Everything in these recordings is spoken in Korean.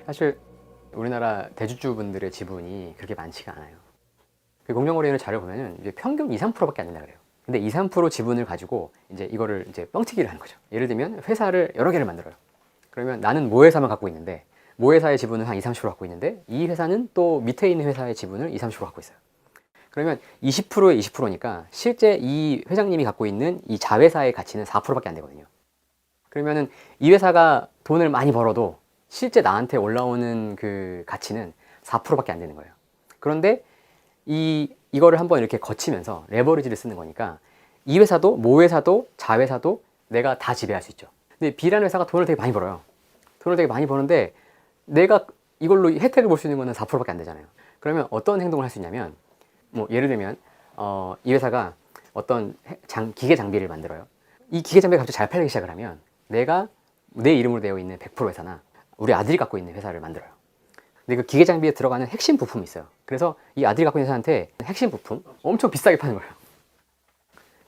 사실 우리나라 대주주분들의 지분이 그렇게 많지가 않아요. 그 공정거래위원회 자료 보면은 이제 평균 2, 3%밖에 안 된다 그래요. 근데 2, 3% 지분을 가지고 이제 이거를 이제 뻥튀기를 하는 거죠. 예를 들면 회사를 여러 개를 만들어요. 그러면 나는 모 회사만 갖고 있는데 모 회사의 지분을 한 2, 30% 갖고 있는데 이 회사는 또 밑에 있는 회사의 지분을 2, 30% 갖고 있어요. 그러면 20%에 20%니까 실제 이 회장님이 갖고 있는 이 자회사의 가치는 4%밖에 안 되거든요. 그러면은 이 회사가 돈을 많이 벌어도 실제 나한테 올라오는 그 가치는 4%밖에 안 되는 거예요. 그런데 이거를 한번 이렇게 거치면서 레버리지를 쓰는 거니까 이 회사도 모 회사도 자회사도 내가 다 지배할 수 있죠. 근데 B라는 회사가 돈을 되게 많이 벌어요. 돈을 되게 많이 버는데 내가 이걸로 혜택을 볼 수 있는 거는 4%밖에 안 되잖아요. 그러면 어떤 행동을 할 수 있냐면 뭐 예를 들면 이 회사가 어떤 기계 장비를 만들어요. 이 기계 장비가 갑자기 잘 팔리기 시작을 하면 내가 내 이름으로 되어 있는 100% 회사나 우리 아들이 갖고 있는 회사를 만들어요. 근데 그 기계 장비에 들어가는 핵심 부품이 있어요. 그래서 이 아들이 갖고 있는 회사한테 핵심 부품 엄청 비싸게 파는 거예요.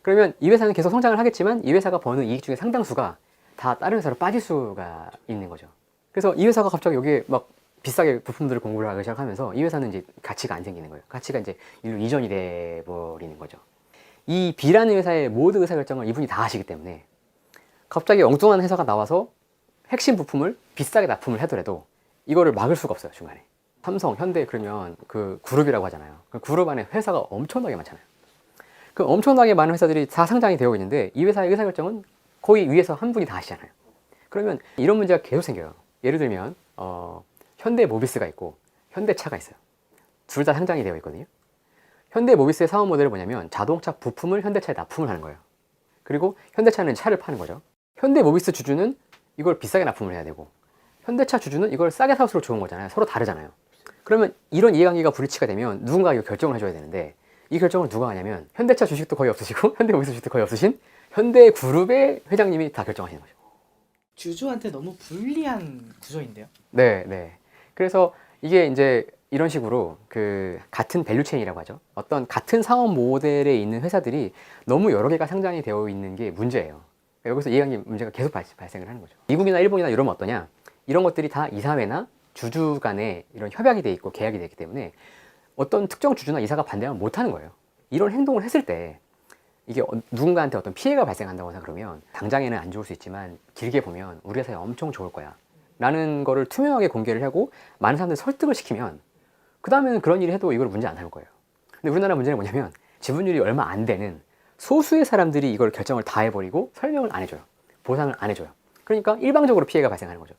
그러면 이 회사는 계속 성장을 하겠지만 이 회사가 버는 이익 중에 상당수가 다 다른 회사로 빠질 수가 있는 거죠. 그래서 이 회사가 갑자기 여기에 막 비싸게 부품들을 공급을 하기 시작하면서 이 회사는 이제 가치가 안 생기는 거예요. 가치가 이제 일로 이전이 돼 버리는 거죠. 이 B라는 회사의 모든 의사결정을 이분이 다 하시기 때문에 갑자기 엉뚱한 회사가 나와서 핵심 부품을 비싸게 납품을 하더라도 이거를 막을 수가 없어요. 중간에 삼성, 현대 그러면 그 그룹이라고 하잖아요. 그 그룹 안에 회사가 엄청나게 많잖아요. 그 엄청나게 많은 회사들이 다 상장이 되어 있는데 이 회사의 의사결정은 거의 위에서 한 분이 다 하시잖아요. 그러면 이런 문제가 계속 생겨요. 예를 들면 현대모비스가 있고 현대차가 있어요. 둘 다 상장이 되어 있거든요. 현대모비스의 사업 모델은 뭐냐면 자동차 부품을 현대차에 납품을 하는 거예요. 그리고 현대차는 차를 파는 거죠. 현대모비스 주주는 이걸 비싸게 납품을 해야 되고 현대차 주주는 이걸 싸게 사올수록 좋은 거잖아요. 서로 다르잖아요. 그러면 이런 이해관계가 불일치가 되면 누군가 이거 결정을 해줘야 되는데 이 결정을 누가 하냐면 현대차 주식도 거의 없으시고 현대모비스 주식도 거의 없으신 현대그룹의 회장님이 다 결정하시는 거죠. 주주한테 너무 불리한 구조인데요. 네, 네. 그래서 이게 이제 이런 식으로 그 같은 밸류체인이라고 하죠. 어떤 같은 사업 모델에 있는 회사들이 너무 여러 개가 상장이 되어 있는 게 문제예요. 여기서 이해관계 문제가 계속 발생을 하는 거죠. 미국이나 일본이나 이러면 어떠냐? 이런 것들이 다 이사회나 주주 간에 이런 협약이 돼 있고 계약이 되기 때문에 어떤 특정 주주나 이사가 반대하면 못 하는 거예요. 이런 행동을 했을 때 이게 누군가한테 어떤 피해가 발생한다거나 그러면 당장에는 안 좋을 수 있지만 길게 보면 우리 회사에 엄청 좋을 거야 라는 거를 투명하게 공개를 하고 많은 사람들 설득을 시키면 그 다음에는 그런 일을 해도 이걸 문제 안 할 거예요. 근데 우리나라 문제는 뭐냐면 지분율이 얼마 안 되는 소수의 사람들이 이걸 결정을 다 해버리고 설명을 안 해줘요. 보상을 안 해줘요. 그러니까 일방적으로 피해가 발생하는 거죠.